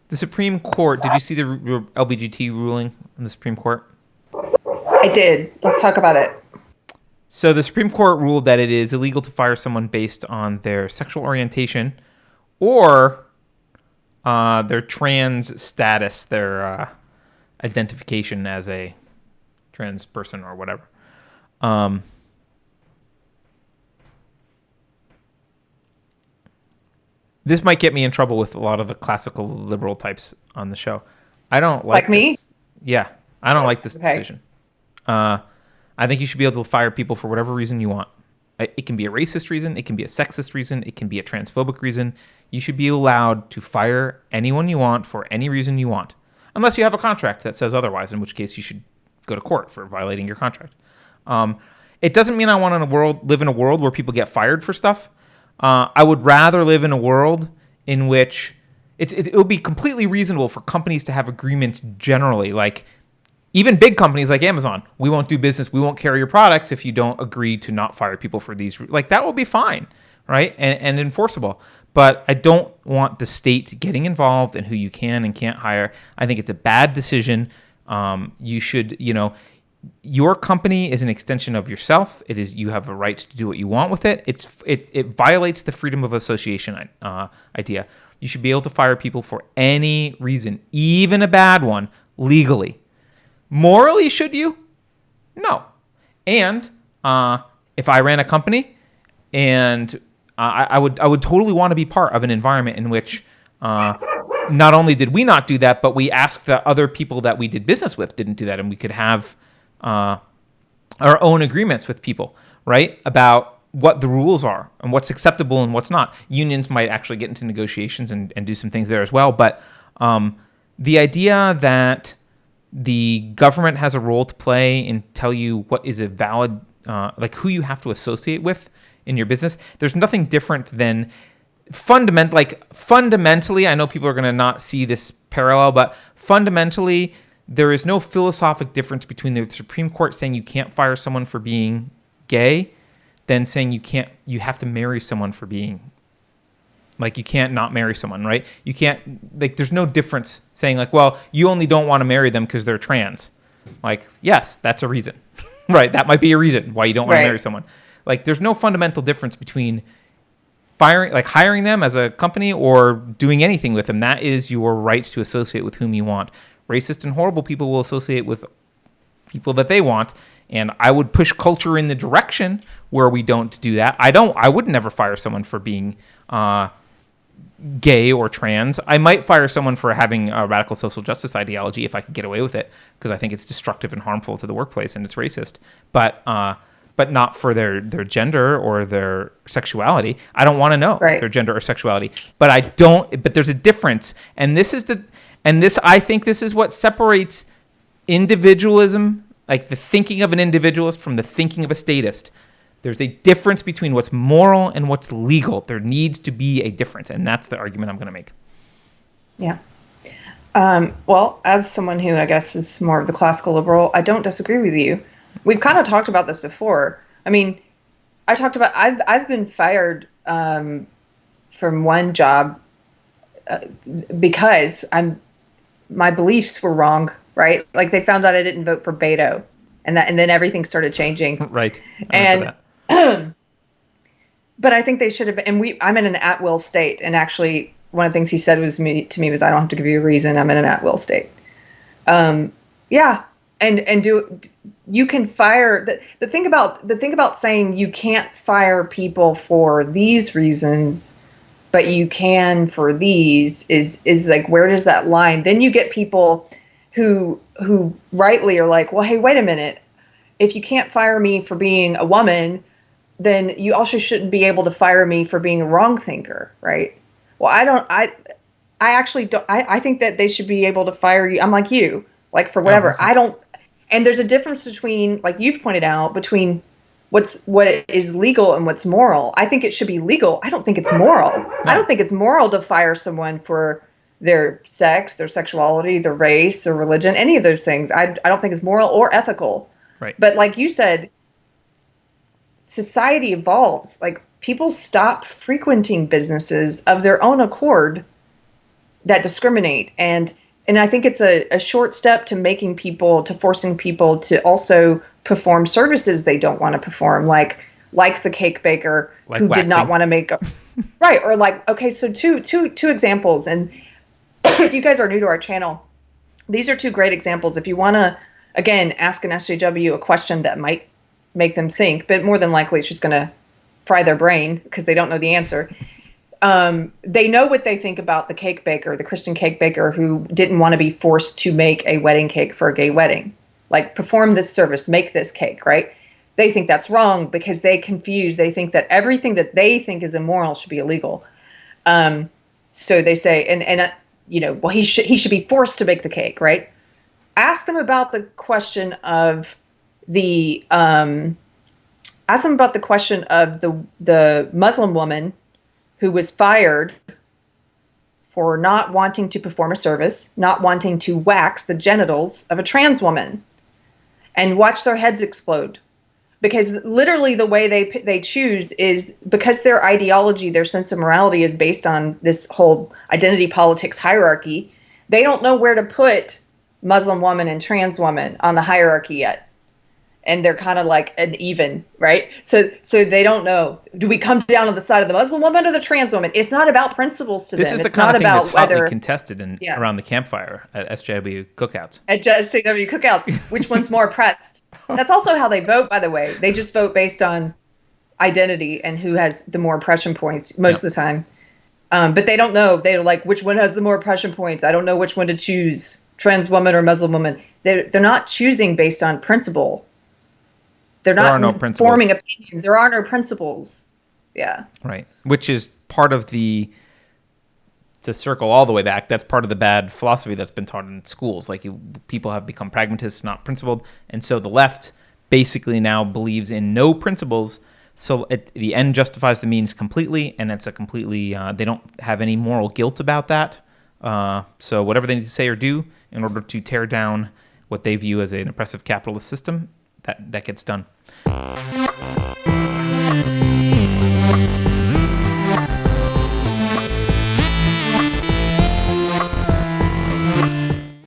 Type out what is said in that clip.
The Supreme Court, did you see the LBGT ruling in the Supreme Court? I did. Let's talk about it. So the Supreme Court ruled that it is illegal to fire someone based on their sexual orientation or their trans status, their identification as a trans person or whatever. Um, this might get me in trouble with a lot of the classical liberal types on the show. I don't Like like me? this. Yeah, I don't like this Okay. decision. Uh, I think you should be able to fire people for whatever reason you want. It can be a racist reason, it can be a sexist reason, it can be a transphobic reason. You should be allowed to fire anyone you want for any reason you want, unless you have a contract that says otherwise, in which case you should go to court for violating your contract. Um, it doesn't mean I want to live in a world where people get fired for stuff. I would rather live in a world in which it would be completely reasonable for companies to have agreements generally, like even big companies like Amazon. We won't do business. We won't carry your products if you don't agree to not fire people for these. Like that will be fine, right? And enforceable. But I don't want the state getting involved in who you can and can't hire. I think it's a bad decision. You should, your company is an extension of yourself. It is you have a right to do what you want with it. It violates the freedom of association idea. You should be able to fire people for any reason, even a bad one, legally. Morally, should you? No. And if I ran a company, and I would totally want to be part of an environment in which not only did we not do that, but we asked that other people that we did business with didn't do that, and we could have uh, our own agreements with people, right, about what the rules are and what's acceptable and what's not. Unions might actually get into negotiations and do some things there as well, but the idea that the government has a role to play in tell you what is a valid, like who you have to associate with in your business. There's nothing different than fundamentally. I know people are going to not see this parallel, but fundamentally, there is no philosophic difference between the Supreme Court saying you can't fire someone for being gay, than saying you have to marry someone for being, like, you can't not marry someone, right? You can't, like, there's no difference saying, like, well, you only don't want to marry them because they're trans. Like, yes, that's a reason, right? That might be a reason why you don't want to marry Right. someone. Like, there's no fundamental difference between hiring them as a company or doing anything with them. That is your right to associate with whom you want. Racist and horrible people will associate with people that they want. And I would push culture in the direction where we don't do that. I would never fire someone for being gay or trans. I might fire someone for having a radical social justice ideology if I could get away with it, because I think it's destructive and harmful to the workplace and it's racist. But not for their gender or their sexuality. I don't want to know Right. their gender or sexuality. But I don't. But there's a difference, and I think this is what separates individualism, like the thinking of an individualist, from the thinking of a statist. There's a difference between what's moral and what's legal. There needs to be a difference, and that's the argument I'm going to make. Yeah. Well, as someone who I guess is more of the classical liberal, I don't disagree with you. We've kind of talked about this before. I mean, I've been fired from one job uh, because my beliefs were wrong, right? Like they found out I didn't vote for Beto, and then everything started changing. Right. I remember And that. but I think they should have been. And I'm in an at will state, and actually, one of the things he said to me was, "I don't have to give you a reason. I'm in an at will state." Yeah, and you can fire the thing about saying you can't fire people for these reasons, but you can for these is like, where does that line? Then you get people who rightly are like, well, hey, wait a minute. If you can't fire me for being a woman, then you also shouldn't be able to fire me for being a wrong thinker, right? Well, I actually don't. I think that they should be able to fire you. I'm like you, like for Oh, whatever. okay. I don't. And there's a difference between, like you've pointed out, between what is legal and what's moral. I think it should be legal. I don't think it's moral. I No. don't think it's moral to fire someone for their sex, their sexuality, their race, their religion, any of those things. I don't think it's moral or ethical. Right. But like you said, society evolves. Like people stop frequenting businesses of their own accord that discriminate. And I think it's a short step to forcing people to also perform services they don't want to perform, like the cake baker Like who did not waxing. want to make a right. Or like, okay, so two examples. And if you guys are new to our channel, these are two great examples. If you want to, again, ask an SJW a question that might make them think, but more than likely it's just going to fry their brain because they don't know the answer. They know what they think about the cake baker, the Christian cake baker who didn't want to be forced to make a wedding cake for a gay wedding. Like, perform this service, make this cake, right? They think that's wrong because they think that everything that they think is immoral should be illegal. So they say, well, he should be forced to bake the cake, right? Ask them about the question of the the Muslim woman who was fired for not wanting to perform a service, not wanting to wax the genitals of a trans woman, and watch their heads explode. Because literally the way they choose is because their ideology, their sense of morality is based on this whole identity politics hierarchy. They don't know where to put Muslim woman and trans woman on the hierarchy yet. And they're kind of like an even, right? So they don't know. Do we come down on the side of the Muslim woman or the trans woman? It's not about principles to This them. is the It's kind not of thing about that's hotly whether contested around the campfire at SJW cookouts. at JCW cookouts, which one's more oppressed. That's also how they vote, by the way. They just vote based on identity and who has the more oppression points most of the time. But they don't know. They're like, which one has the more oppression points? I don't know which one to choose, trans woman or Muslim woman. They're not choosing based on principle. They're not are no principles. forming opinions. There are no principles. Yeah. Right. Which is part of to circle all the way back, that's part of the bad philosophy that's been taught in schools. Like, people have become pragmatists, not principled. And so the left basically now believes in no principles. So the end justifies the means completely. And it's a completely, they don't have any moral guilt about that. So whatever they need to say or do in order to tear down what they view as an oppressive capitalist system, that gets done.